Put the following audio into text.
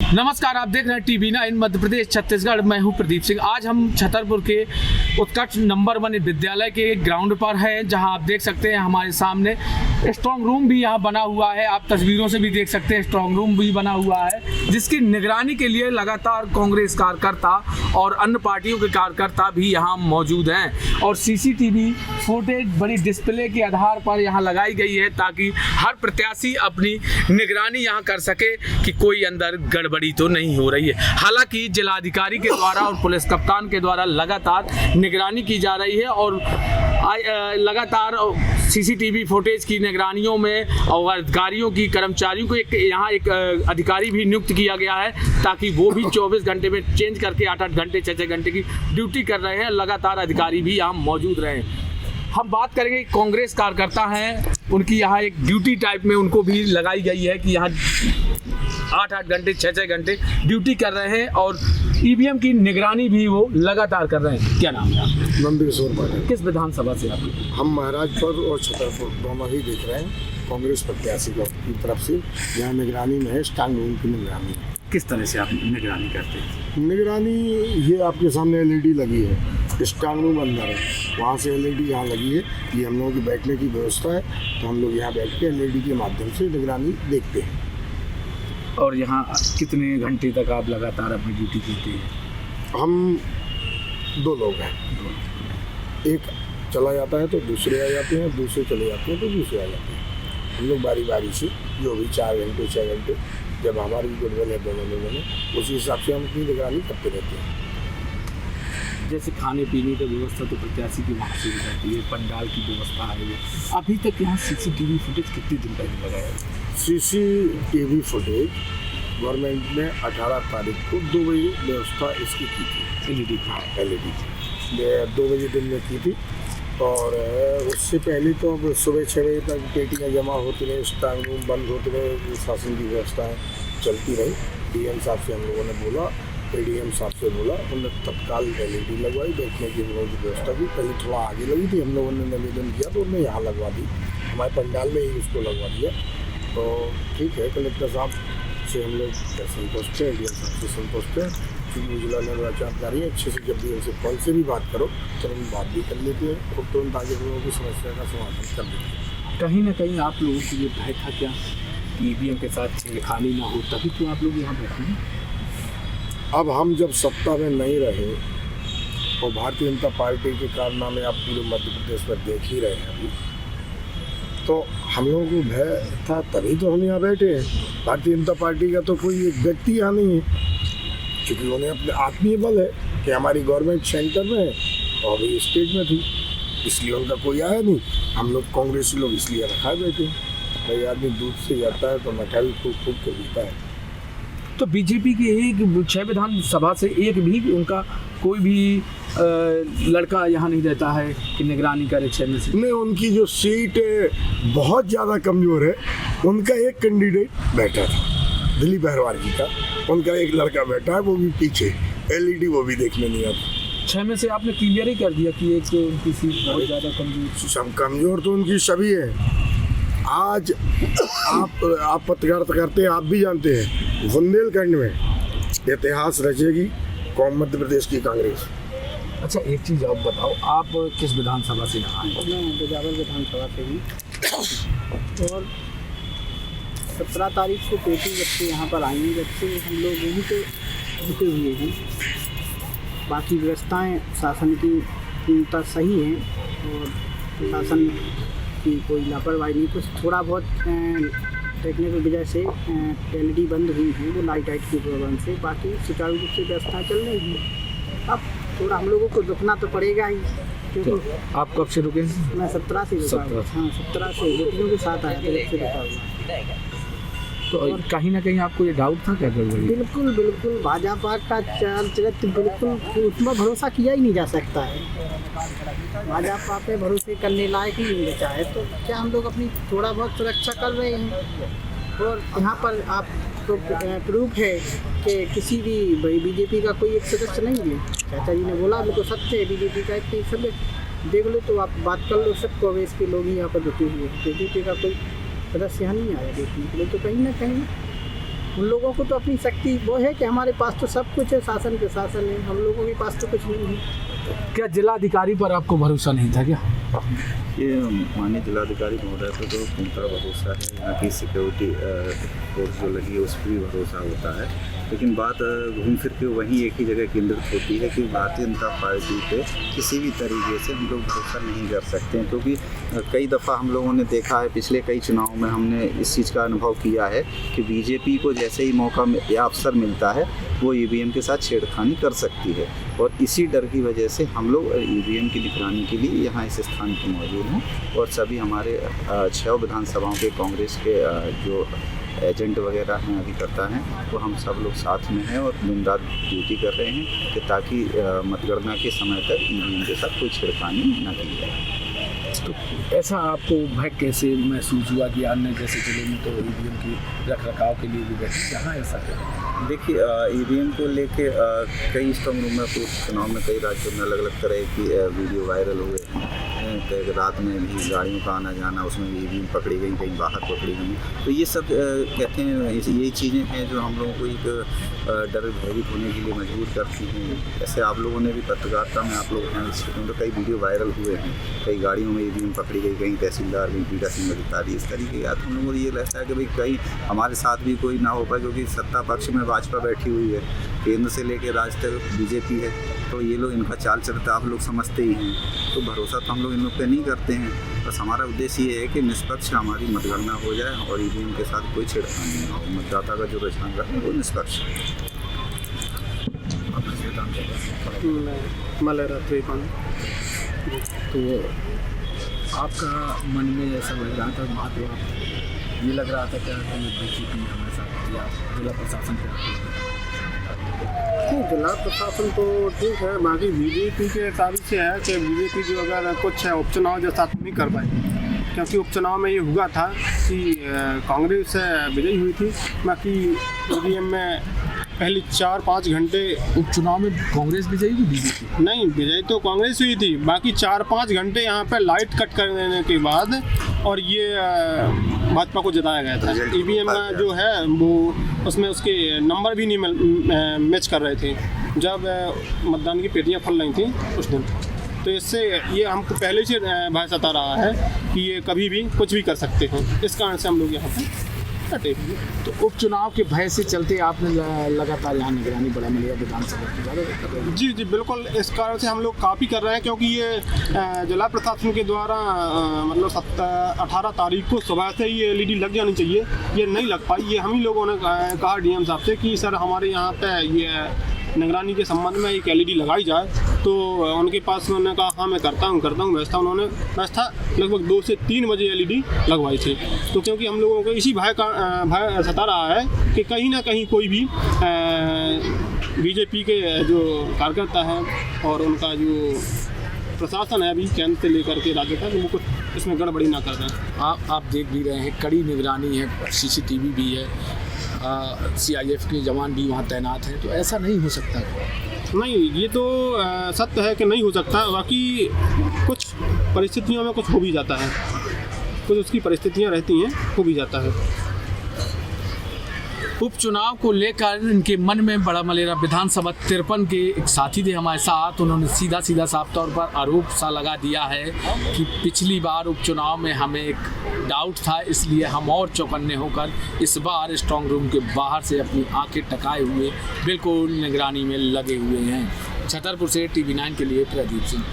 नमस्कार, आप देख रहे हैं TV9 मध्य प्रदेश छत्तीसगढ़। मैं हूं प्रदीप सिंह। आज हम छतरपुर के उत्कर्ष नंबर 1 विद्यालय के ग्राउंड पर हैं, जहां आप देख सकते हैं हमारे सामने स्ट्रांग रूम भी यहां बना हुआ है। आप तस्वीरों से भी देख सकते हैं स्ट्रांग रूम भी बना हुआ है, जिसकी निगरानी के लिए लगातार कांग्रेस कार्यकर्ता और अन्य पार्टियों के कार्यकर्ता भी यहां मौजूद हैं। और CCTV फुटेज बड़ी डिस्प्ले के आधार पर यहां लगाई गई है, ताकि हर प्रत्याशी अपनी निगरानी यहां कर सके कि कोई अंदर गड़बड़ी तो नहीं हो रही है। हालांकि जिलाधिकारी के द्वारा और पुलिस कप्तान के द्वारा लगातार निगरानी की जा रही है और लगातार CCTV फुटेज की निगरानियों में और अधिकारियों की कर्मचारियों को यहाँ एक अधिकारी भी नियुक्त किया गया है, ताकि वो भी 24 घंटे में चेंज करके 8-8 घंटे 6-6 घंटे की ड्यूटी कर रहे हैं। लगातार अधिकारी भी यहाँ मौजूद रहे। हम बात करेंगे, कांग्रेस कार्यकर्ता हैं, उनकी यहाँ एक ड्यूटी टाइप में उनको भी लगाई गई है कि यहाँ 8-8 घंटे 6-6 घंटे ड्यूटी कर रहे हैं और EVM की निगरानी भी वो लगातार कर रहे हैं। क्या नाम है आपका? नंदकिशोर पाटिल। किस विधानसभा से आप? हम महाराजपुर और छतरपुर दोनों ही देख रहे हैं। कांग्रेस प्रत्याशी की तरफ से यहाँ निगरानी में है, स्ट्रांग रूम की निगरानी है। किस तरह से आप निगरानी करते हैं? निगरानी ये आपके सामने LED लगी है, स्ट्रांग रूम अंदर है, वहाँ से LED यहाँ लगी है। ये हम लोगों की बैठने की व्यवस्था है, तो हम लोग यहाँ बैठ के LED के माध्यम से निगरानी देखते हैं। और यहाँ कितने घंटे तक आप लगातार अपनी ड्यूटी करते हैं? हम 2 लोग हैं, एक चला जाता है तो दूसरे आ जाते हैं, दूसरे चले जाते हैं तो दूसरे आ जाते हैं। हम लोग बारी बारी से जो भी 4 घंटे 6 घंटे जब हमारी गुडविल है दोनों लोगों में, उसी हिसाब से हम अपनी निगरानी करते रहते हैं। जैसे खाने पीने की व्यवस्था तो प्रत्याशी की वहाँ से रहती है, पंडाल की व्यवस्था है। अभी तक यहाँ CCTV फुटेज कितने दिन पहले लगाया है? CCTV फुटेज गवर्नमेंट ने 18 तारीख को 2 बजे व्यवस्था इसकी की थी। LED 2 बजे दिन में की थी। और उससे पहले तो अब सुबह 6 बजे तक पेटियाँ जमा होती रही, स्ट्रांग रूम बंद होते रहे, शासन की व्यवस्थाएँ चलती रही। DM साहब से हम लोगों ने बोला, ADM साहब से बोला, उन्होंने तत्काल LED लगवाई, बैठने की व्यवस्था की। पहले थोड़ा आगे लगी थी, हम लोगों ने निवेदन किया तो उन्होंने यहाँ लगवा दी, हमारे पंडाल में ही उसको लगवा दिया। तो ठीक है, कलेक्टर साहब से हम लोग संतुष्ट हैं, ADM साहब से संतुष्ट हैं, क्योंकि जिला निर्वाचन अच्छे से जब भी उनसे कॉल से भी बात करो तुरंत बात भी कर लेते हैं और तुरंत आगे लोगों की समस्या का समाधान कर देते हैं। कहीं ना कहीं आप लोगों को ये भय था क्या कि EVM के साथ छेड़खानी ना हो, तभी तो आप लोग यहाँ बैठे हैं? अब हम जब सत्ता में नहीं रहे और भारतीय जनता पार्टी के कारनामे आप पूरे मध्य प्रदेश में देख ही रहे हैं अभी, तो हम लोगों को भय था, तभी तो हम यहाँ बैठे हैं। भारतीय जनता पार्टी का तो कोई एक व्यक्ति यहाँ नहीं है, क्योंकि उन्हें अपने आत्मीय बल है कि हमारी गवर्नमेंट सेंटर में है और अभी स्टेट में थी, इसलिए उनका कोई आया नहीं। हम लोग कांग्रेसी लोग इसलिए रखा बैठे हैं। भाई आदमी दूध से जाता है तो मिठाई खूब खूब के पीता है। तो BJP की एक 6 विधानसभा से एक भी उनका कोई भी लड़का यहाँ नहीं रहता है कि निगरानी करे 6 में से? नहीं, उनकी जो सीट बहुत ज़्यादा कमज़ोर है। उनका एक कैंडिडेट बैठा था, दिलीप बहरवार जी का, उनका एक लड़का बैठा है, वो भी पीछे, LED वो भी देखने नहीं आता। 6 में से आपने क्लियर ही कर दिया कि एक उनकी सीट बहुत ज़्यादा कमजोर। सब कमज़ोर तो उनकी सभी है। आज आप पत्रकारिता करते हैं, आप भी जानते हैं, बुंदेलखंड में इतिहास रचेगी मध्य प्रदेश की कांग्रेस। अच्छा, एक चीज़ आप बताओ, आप किस विधानसभा से यहाँ आए? मैं बिजावर विधानसभा से ही, और 17 तारीख को पेटी जब से यहाँ पर आई, जब से हम लोग यहीं पे रुके हुए हैं। बाकी व्यवस्थाएँ शासन की पूर्णतः सही हैं और शासन की कोई लापरवाही नहीं। कुछ थोड़ा बहुत टेक्निकल वजह से LED बंद हुई हैं, वो लाइट की प्रॉब्लम से, बाकी सुचारू रूप से व्यवस्था चल रही है। अब थोड़ा हम लोगों को रुकना तो पड़ेगा ही, क्योंकि आप कब से रुके? मैं 17 से रुका हुआ। हाँ, 17 से बेटियों के साथ आया से रुका हुआ। तो कहीं ना कहीं आपको ये डाउट था क्या? बिल्कुल बिल्कुल, भाजपा का चाल चरित्र बिल्कुल, उसमें भरोसा किया ही नहीं जा सकता है। भाजपा पे भरोसे करने लायक ही नहीं बचा है। तो क्या हम लोग अपनी थोड़ा बहुत सुरक्षा कर रहे हैं। और यहाँ पर आप तो प्रूफ है कि किसी भी BJP का कोई एक सदस्य नहीं है। चाचा जी ने बोला, बिल्कुल सत्य है, BJP का एक सदस्य देख लो तो आप बात कर लो, सब कांग्रेस के लोग ही यहाँ पर रुके हुए हैं। BJP का कोई सदस्य यहाँ नहीं आया देखने के लिए। तो कहीं ना कहीं उन लोगों को तो अपनी शक्ति वो है कि हमारे पास तो सब कुछ है, शासन के शासन है, हम लोगों के पास तो कुछ नहीं है। क्या जिलाधिकारी पर आपको भरोसा नहीं था क्या? ये माननीय जिलाधिकारी महोदय पर तो पूरा भरोसा है, यहाँ की सिक्योरिटी फोर्स जो लगी है उस पर भी भरोसा होता है, लेकिन बात घूम फिर के वहीं एक ही जगह केंद्रित होती है कि भारतीय जनता पार्टी पे किसी भी तरीके से हम लोग भरोसा नहीं कर सकते हैं, क्योंकि कई दफ़ा हम लोगों ने देखा है, पिछले कई चुनाव में हमने इस चीज़ का अनुभव किया है कि बीजेपी को जैसे ही मौका या अवसर मिलता है वो ईवीएम के साथ छेड़खानी कर सकती है, और इसी डर की वजह से हम लोग ईवीएम की निगरानी के लिए यहाँ इस स्थान पर मौजूद हैं, और सभी हमारे 6 विधानसभाओं के कांग्रेस के जो एजेंट वगैरह हैं, अधिकर्ता हैं, वो हम सब लोग साथ में हैं और दिन रात ड्यूटी कर रहे हैं कि ताकि मतगणना के समय तक ईवीएम के साथ कोई छेड़खानी न की जाए। तो ऐसा आपको भय कैसे महसूस हुआ कि अन्य जैसे जिले में तो ईवीएम की रखरखाव के लिए भी बैठे, यहाँ ऐसा क्या? देखिए, ईवीएम को लेके कई स्ट्रॉन्ग रूम में पूर्व चुनाव में कई राज्यों में अलग अलग तरह की वीडियो वायरल हुए हैं, कई रात में भी गाड़ियों का आना जाना, उसमें भी ईवीएम पकड़ी गई, कहीं बाहर पकड़ी गई, तो ये सब कहते हैं यही चीज़ें हैं जो हम लोगों को एक डर भयभीत होने के लिए मजबूर करती हैं। ऐसे आप लोगों ने भी पत्रकारिता में आप लोगों ने तो कई वीडियो वायरल हुए हैं, कई गाड़ियों में ईवीएम पकड़ी गई, कहीं तहसीलदार, कहीं पीठासीन अधिकारी, इस तरीके का। हम लोगों को ये लगता है कि भाई कहीं हमारे साथ भी कोई ना हो पाए, क्योंकि सत्ता पक्ष में भाजपा बैठी हुई है, केंद्र से लेकर राज्य तक बीजेपी है, तो ये लोग इनका चाल चलता आप लोग समझते ही हैं, तो भरोसा तो हम लोग इन लोग पे नहीं करते हैं। बस हमारा उद्देश्य ये है कि निष्पक्ष हमारी मतगणना हो जाए और ईवीएम के साथ कोई छेड़खानी नहीं हो, मतदाता का जो रुझान रहे वो निष्पक्ष। तो आपका मन में ऐसा लग रहा था, ये लग रहा था क्या कि बीजेपी हमारे साथ या जिला प्रशासन के? नहीं, जिला प्रशासन तो ठीक है, बाकी बीजेपी के तारीख से है कि बीजेपी जो अगर कुछ उपचुनाव जैसा नहीं कर पाई, क्योंकि उपचुनाव में ये हुआ था कि कांग्रेस विजयी हुई थी, बाकी ईवीएम में पहले 4-5 घंटे। उपचुनाव में कांग्रेस विजयी हुई, बीजेपी नहीं, विजयी तो कांग्रेस हुई थी, बाकी 4-5 घंटे यहाँ पे लाइट कट कर देने के बाद और ये भाजपा को जिताया गया था। ईवीएम जो है वो उसमें उसके नंबर भी नहीं मैच कर रहे थे जब मतदान की पेटियाँ फल रही थी उस दिन। तो इससे ये हमको पहले से भय सता रहा है कि ये कभी भी कुछ भी कर सकते हैं, इस कारण से हम लोग यहाँ पर डटे हुए। तो उपचुनाव के भय से चलते आपने लगातार यहाँ निगरानी बड़ा मलिया विधानसभा की ज़्यादा कर रहे हैं? जी जी बिल्कुल, इस कारण से हम लोग काफ़ी कर रहे हैं, क्योंकि ये जिला प्रशासन के द्वारा मतलब 18 तारीख को सुबह से ही एलईडी लग जानी चाहिए, ये नहीं लग पाई। ये हम ही लोगों ने कहा डीएम साहब से कि सर हमारे यहाँ पे ये निगरानी के संबंध में एक एलईडी लगाई जाए, तो उनके पास उन्होंने कहा हाँ मैं करता हूँ व्यवस्था। उन्होंने व्यवस्था लगभग 2 से 3 बजे एलईडी लगवाई थी। तो क्योंकि हम लोगों को इसी भय सता रहा है कि कहीं ना कहीं कोई भी बीजेपी के जो कार्यकर्ता हैं और उनका जो प्रशासन है अभी केंद्र से लेकर के राज्य तक, वो कुछ इसमें गड़बड़ी ना कर दें। आप देख भी रहे हैं, कड़ी निगरानी है, CCTV भी है, CIF के जवान भी वहाँ तैनात हैं, तो ऐसा नहीं हो सकता। नहीं, ये तो सत्य है कि नहीं हो सकता, बाकी कुछ परिस्थितियों में कुछ हो भी जाता है, कुछ उसकी परिस्थितियाँ रहती हैं, हो भी जाता है। उपचुनाव को लेकर इनके मन में बड़ा मलेरा विधानसभा 53 के एक साथी थे हमारे साथ, उन्होंने सीधा साफ तौर पर आरोप सा लगा दिया है कि पिछली बार उपचुनाव में हमें एक डाउट था, इसलिए हम और चौकन्ने होकर इस बार स्ट्रांग रूम के बाहर से अपनी आंखें टकाए हुए बिल्कुल निगरानी में लगे हुए हैं। छतरपुर से TV9 के लिए प्रदीप सिंह।